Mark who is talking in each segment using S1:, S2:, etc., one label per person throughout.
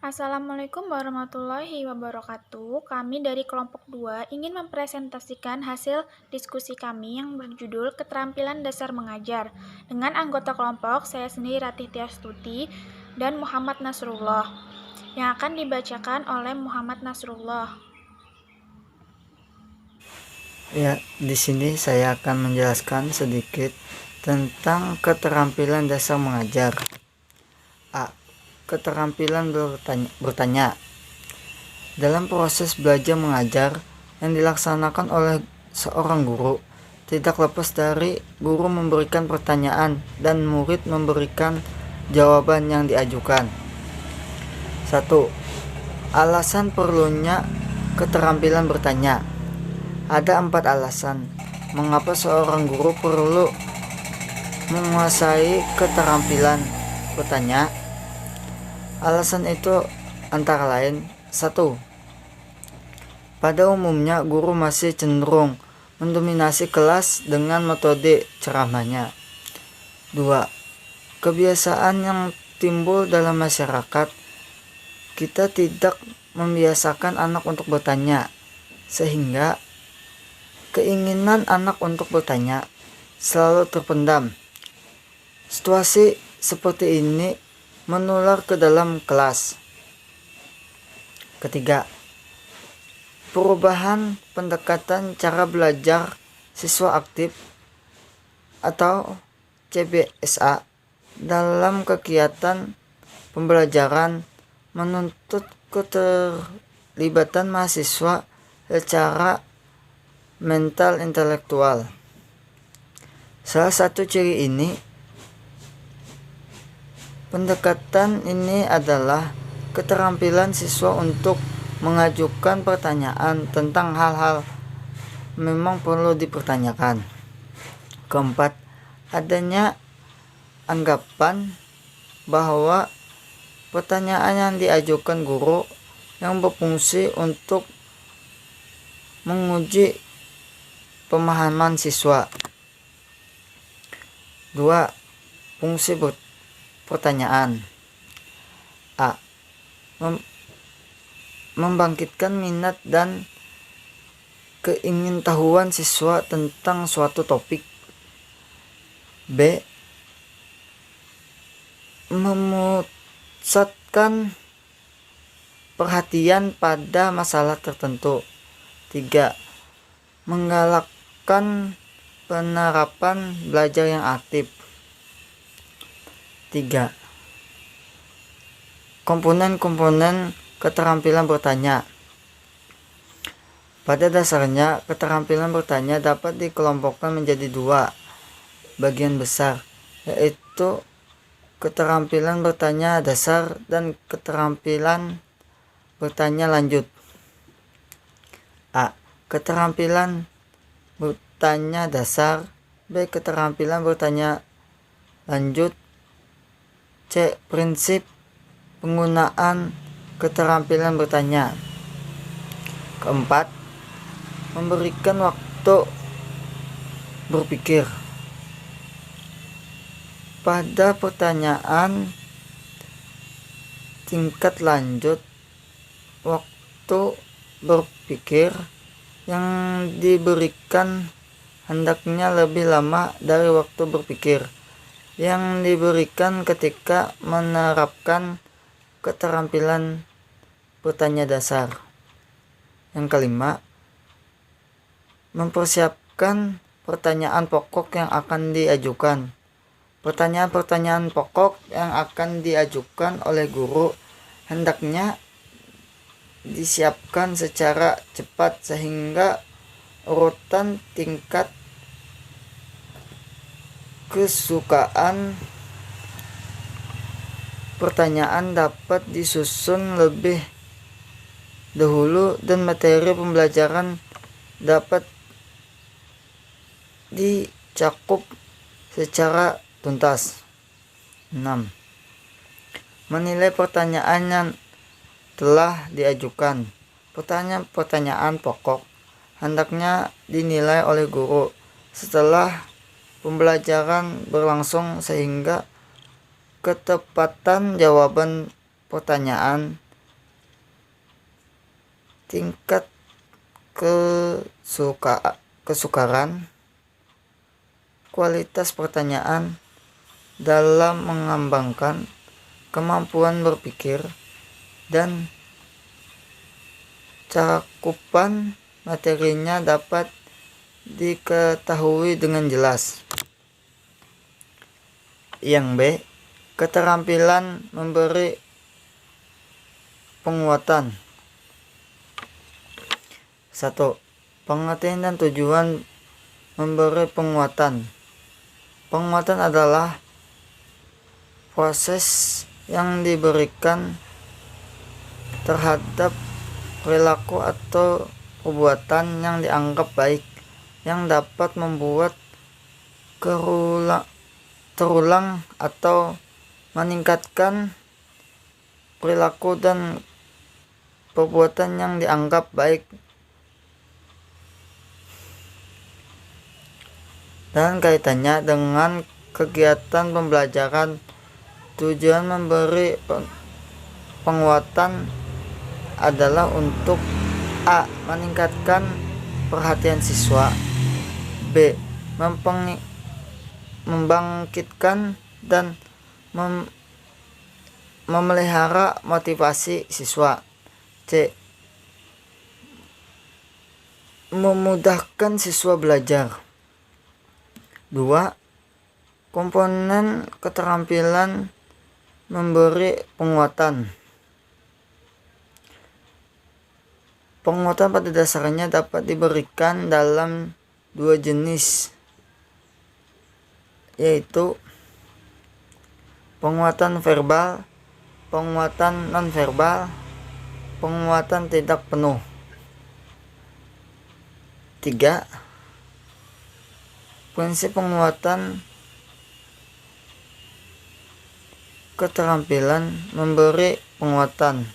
S1: Assalamualaikum warahmatullahi wabarakatuh. Kami dari kelompok 2 ingin mempresentasikan hasil diskusi kami yang berjudul Keterampilan Dasar Mengajar. Dengan anggota kelompok, saya sendiri Ratih Tiastuti dan Muhammad Nasrullah, yang akan dibacakan oleh Muhammad Nasrullah.
S2: Ya, di sini saya akan menjelaskan sedikit tentang keterampilan dasar mengajar. A. Keterampilan bertanya. Dalam proses belajar mengajar yang dilaksanakan oleh seorang guru, tidak lepas dari guru memberikan pertanyaan dan murid memberikan jawaban yang diajukan. 1. Alasan perlunya keterampilan bertanya. Ada 4 alasan mengapa seorang guru perlu menguasai keterampilan bertanya. Alasan itu antara lain: 1. Pada umumnya guru masih cenderung mendominasi kelas dengan metode ceramahnya. 2. Kebiasaan yang timbul dalam masyarakat, kita tidak membiasakan anak untuk bertanya, sehingga keinginan anak untuk bertanya selalu terpendam. Situasi seperti ini menular ke dalam kelas. Ketiga, perubahan pendekatan cara belajar siswa aktif atau CBSA dalam kegiatan pembelajaran menuntut keterlibatan mahasiswa secara mental intelektual. Salah satu ciri pendekatan ini adalah keterampilan siswa untuk mengajukan pertanyaan tentang hal-hal memang perlu dipertanyakan. Keempat, adanya anggapan bahwa pertanyaan yang diajukan guru yang berfungsi untuk menguji pemahaman siswa. 2. Fungsi pertanyaan. A. Membangkitkan minat dan keingintahuan siswa tentang suatu topik. B. Memusatkan perhatian pada masalah tertentu. 3. Menggalakkan penerapan belajar yang aktif. 3. Komponen-komponen keterampilan bertanya. Pada dasarnya, keterampilan bertanya dapat dikelompokkan menjadi 2 bagian besar, yaitu keterampilan bertanya dasar dan keterampilan bertanya lanjut. A. Keterampilan bertanya dasar. B. Keterampilan bertanya lanjut. C. Prinsip penggunaan keterampilan bertanya. Keempat, memberikan waktu berpikir. Pada pertanyaan tingkat lanjut, waktu berpikir yang diberikan hendaknya lebih lama dari waktu berpikir yang diberikan ketika menerapkan keterampilan bertanya dasar. Yang kelima, mempersiapkan pertanyaan pokok yang akan diajukan. Pertanyaan-pertanyaan pokok yang akan diajukan oleh guru hendaknya disiapkan secara cepat sehingga urutan tingkat kesukaan pertanyaan dapat disusun lebih dahulu dan materi pembelajaran dapat dicakup secara tuntas. 6. Menilai pertanyaan yang telah diajukan. Pertanyaan-pertanyaan pokok hendaknya dinilai oleh guru setelah pembelajaran berlangsung sehingga ketepatan jawaban pertanyaan tingkat kesukaran, kualitas pertanyaan dalam mengembangkan kemampuan berpikir, dan cakupan materinya dapat diketahui dengan jelas. Yang B, keterampilan memberi penguatan. 1. Pengertian dan tujuan memberi penguatan. Penguatan adalah proses yang diberikan terhadap perilaku atau perbuatan yang dianggap baik, yang dapat membuat terulang atau meningkatkan perilaku dan perbuatan yang dianggap baik, dan kaitannya dengan kegiatan pembelajaran. Tujuan memberi penguatan adalah untuk A. Meningkatkan perhatian siswa, B. Membangkitkan dan memelihara motivasi siswa, C. Memudahkan siswa belajar. 2. Komponen keterampilan memberi penguatan. Penguatan pada dasarnya dapat diberikan dalam dua jenis, yaitu penguatan verbal, penguatan nonverbal, penguatan tidak penuh. 3. Prinsip penguatan keterampilan memberi penguatan.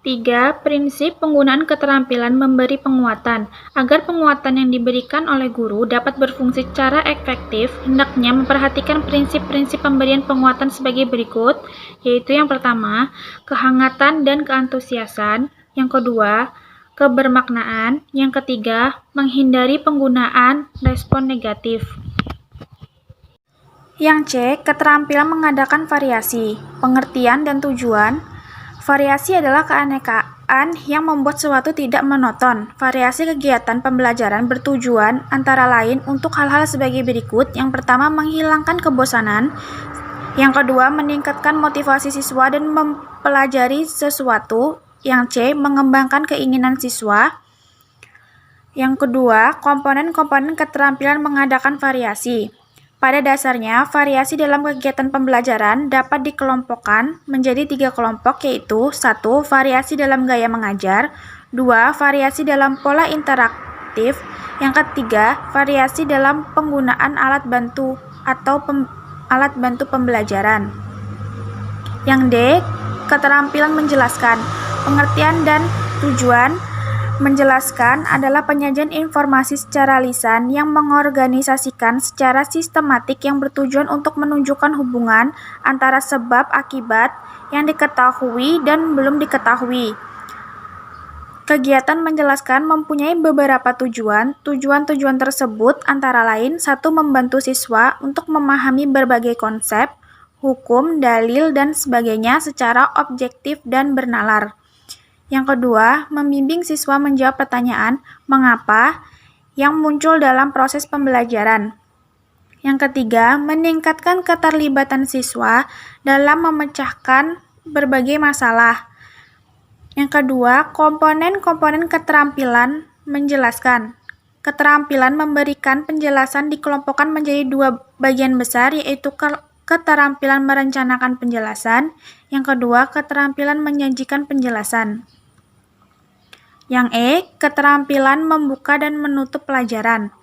S1: 3. Prinsip penggunaan keterampilan memberi penguatan. Agar penguatan yang diberikan oleh guru dapat berfungsi secara efektif, hendaknya memperhatikan prinsip-prinsip pemberian penguatan sebagai berikut, yaitu yang pertama, kehangatan dan keantusiasan, yang kedua, kebermaknaan, yang ketiga, menghindari penggunaan respon negatif. Yang C. Keterampilan mengadakan variasi, pengertian dan tujuan. Variasi adalah keanekaan yang membuat sesuatu tidak monoton. Variasi kegiatan pembelajaran bertujuan antara lain untuk hal-hal sebagai berikut. Yang pertama, menghilangkan kebosanan. Yang kedua, meningkatkan motivasi siswa dan mempelajari sesuatu. Yang C. Mengembangkan keinginan siswa. Yang kedua, komponen-komponen keterampilan mengadakan variasi. Pada dasarnya, variasi dalam kegiatan pembelajaran dapat dikelompokkan menjadi 3 kelompok, yaitu 1. Variasi dalam gaya mengajar, 2. Variasi dalam pola interaktif, yang ketiga, variasi dalam penggunaan alat bantu atau alat bantu pembelajaran. Yang D. Keterampilan menjelaskan, pengertian dan tujuan. Menjelaskan adalah penyajian informasi secara lisan yang mengorganisasikan secara sistematik yang bertujuan untuk menunjukkan hubungan antara sebab akibat yang diketahui dan belum diketahui. Kegiatan menjelaskan mempunyai beberapa tujuan. Tujuan-tujuan tersebut antara lain 1. Membantu siswa untuk memahami berbagai konsep, hukum, dalil, dan sebagainya secara objektif dan bernalar. Yang kedua, membimbing siswa menjawab pertanyaan mengapa yang muncul dalam proses pembelajaran. Yang ketiga, meningkatkan keterlibatan siswa dalam memecahkan berbagai masalah. Yang kedua, komponen-komponen keterampilan menjelaskan. Keterampilan memberikan penjelasan dikelompokkan menjadi 2 bagian besar, yaitu keterampilan merencanakan penjelasan. Yang kedua, keterampilan menyajikan penjelasan. Yang E. Keterampilan membuka dan menutup pelajaran.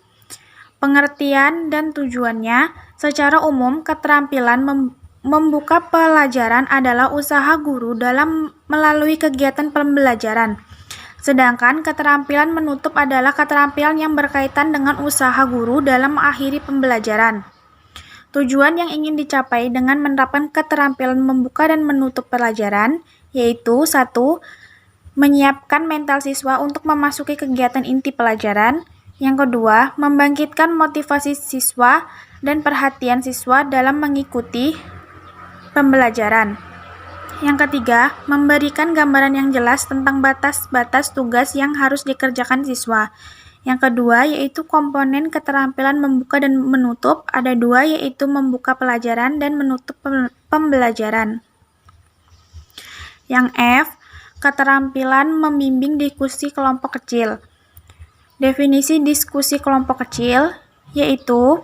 S1: Pengertian dan tujuannya. Secara umum, keterampilan membuka pelajaran adalah usaha guru dalam melalui kegiatan pembelajaran. Sedangkan keterampilan menutup adalah keterampilan yang berkaitan dengan usaha guru dalam mengakhiri pembelajaran. Tujuan yang ingin dicapai dengan menerapkan keterampilan membuka dan menutup pelajaran, yaitu 1. menyiapkan mental siswa untuk memasuki kegiatan inti pelajaran. Yang kedua, membangkitkan motivasi siswa dan perhatian siswa dalam mengikuti pembelajaran. Yang ketiga, memberikan gambaran yang jelas tentang batas-batas tugas yang harus dikerjakan siswa. Yang kedua, yaitu komponen keterampilan membuka dan menutup. Ada dua, yaitu membuka pelajaran dan menutup pembelajaran. Yang F, keterampilan membimbing diskusi kelompok kecil. Definisi diskusi kelompok kecil yaitu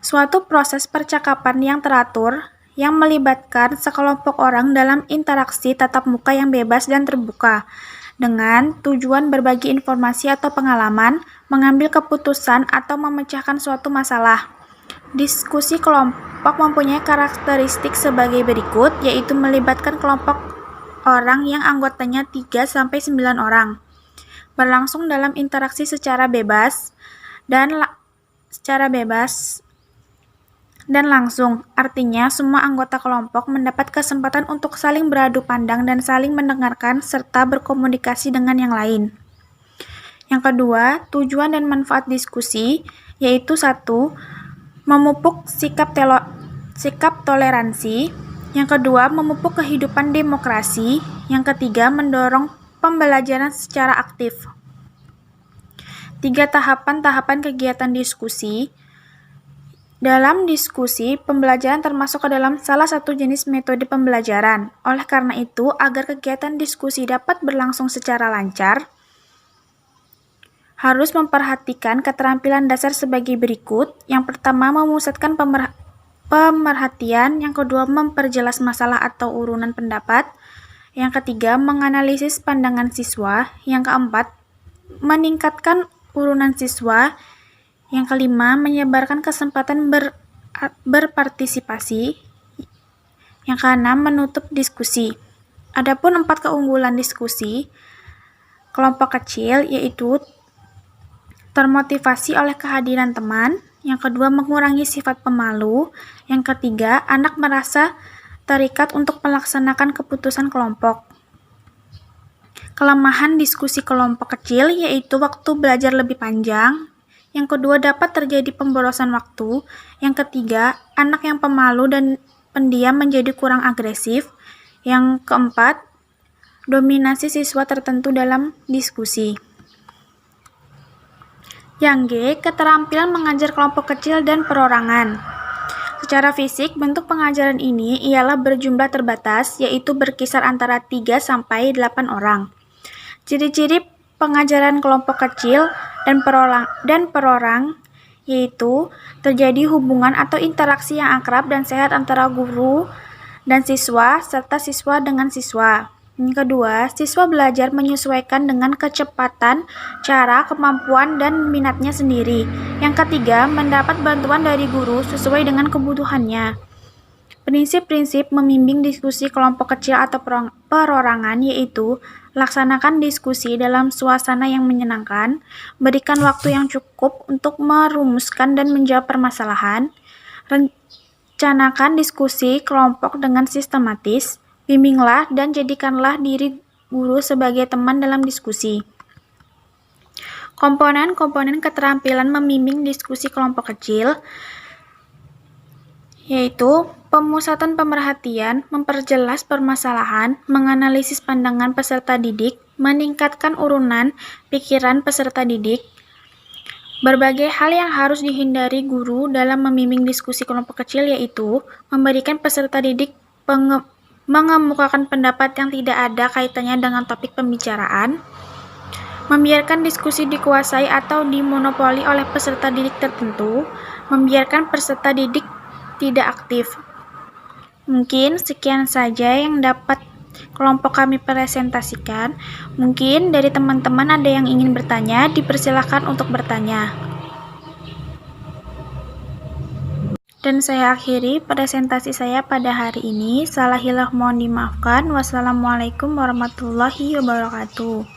S1: suatu proses percakapan yang teratur yang melibatkan sekelompok orang dalam interaksi tatap muka yang bebas dan terbuka dengan tujuan berbagi informasi atau pengalaman, mengambil keputusan atau memecahkan suatu masalah. Diskusi kelompok mempunyai karakteristik sebagai berikut, yaitu melibatkan kelompok orang yang anggotanya 3-9 orang. Berlangsung dalam interaksi secara bebas dan langsung. Artinya, semua anggota kelompok mendapat kesempatan untuk saling beradu pandang dan saling mendengarkan serta berkomunikasi dengan yang lain. Yang kedua, tujuan dan manfaat diskusi yaitu 1. Memupuk sikap toleransi. Yang kedua, memupuk kehidupan demokrasi. Yang ketiga, mendorong pembelajaran secara aktif. 3 tahapan kegiatan diskusi. Dalam diskusi, pembelajaran termasuk ke dalam salah satu jenis metode pembelajaran. Oleh karena itu, agar kegiatan diskusi dapat berlangsung secara lancar, harus memperhatikan keterampilan dasar sebagai berikut. Yang pertama, memusatkan pemerhatian. Yang kedua, memperjelas masalah atau urunan pendapat. Yang ketiga, menganalisis pandangan siswa. Yang keempat, meningkatkan urunan siswa. Yang kelima, menyebarkan kesempatan berpartisipasi. Yang keenam, menutup diskusi. Adapun 4 keunggulan diskusi kelompok kecil yaitu termotivasi oleh kehadiran teman. Yang kedua, mengurangi sifat pemalu. Yang ketiga, anak merasa terikat untuk melaksanakan keputusan kelompok. Kelemahan diskusi kelompok kecil yaitu waktu belajar lebih panjang. Yang kedua, dapat terjadi pemborosan waktu. Yang ketiga, anak yang pemalu dan pendiam menjadi kurang agresif. Yang keempat, dominasi siswa tertentu dalam diskusi. Yang G, keterampilan mengajar kelompok kecil dan perorangan. Secara fisik, bentuk pengajaran ini ialah berjumlah terbatas, yaitu berkisar antara 3-8 orang. Ciri-ciri pengajaran kelompok kecil dan perorang yaitu terjadi hubungan atau interaksi yang akrab dan sehat antara guru dan siswa, serta siswa dengan siswa. Yang kedua, siswa belajar menyesuaikan dengan kecepatan, cara, kemampuan, dan minatnya sendiri. Yang ketiga, mendapat bantuan dari guru sesuai dengan kebutuhannya. Prinsip-prinsip membimbing diskusi kelompok kecil atau perorangan yaitu laksanakan diskusi dalam suasana yang menyenangkan, berikan waktu yang cukup untuk merumuskan dan menjawab permasalahan, rencanakan diskusi kelompok dengan sistematis, bimbinglah dan jadikanlah diri guru sebagai teman dalam diskusi. Komponen-komponen keterampilan membimbing diskusi kelompok kecil yaitu pemusatan pemerhatian, memperjelas permasalahan, menganalisis pandangan peserta didik, meningkatkan urunan pikiran peserta didik. Berbagai hal yang harus dihindari guru dalam membimbing diskusi kelompok kecil yaitu memberikan peserta didik mengemukakan pendapat yang tidak ada kaitannya dengan topik pembicaraan, membiarkan diskusi dikuasai atau dimonopoli oleh peserta didik tertentu, membiarkan peserta didik tidak aktif. Mungkin sekian saja yang dapat kelompok kami presentasikan. Mungkin dari teman-teman ada yang ingin bertanya, dipersilakan untuk bertanya. Dan saya akhiri presentasi saya pada hari ini. Salah hilaf mohon dimaafkan. Wassalamualaikum warahmatullahi wabarakatuh.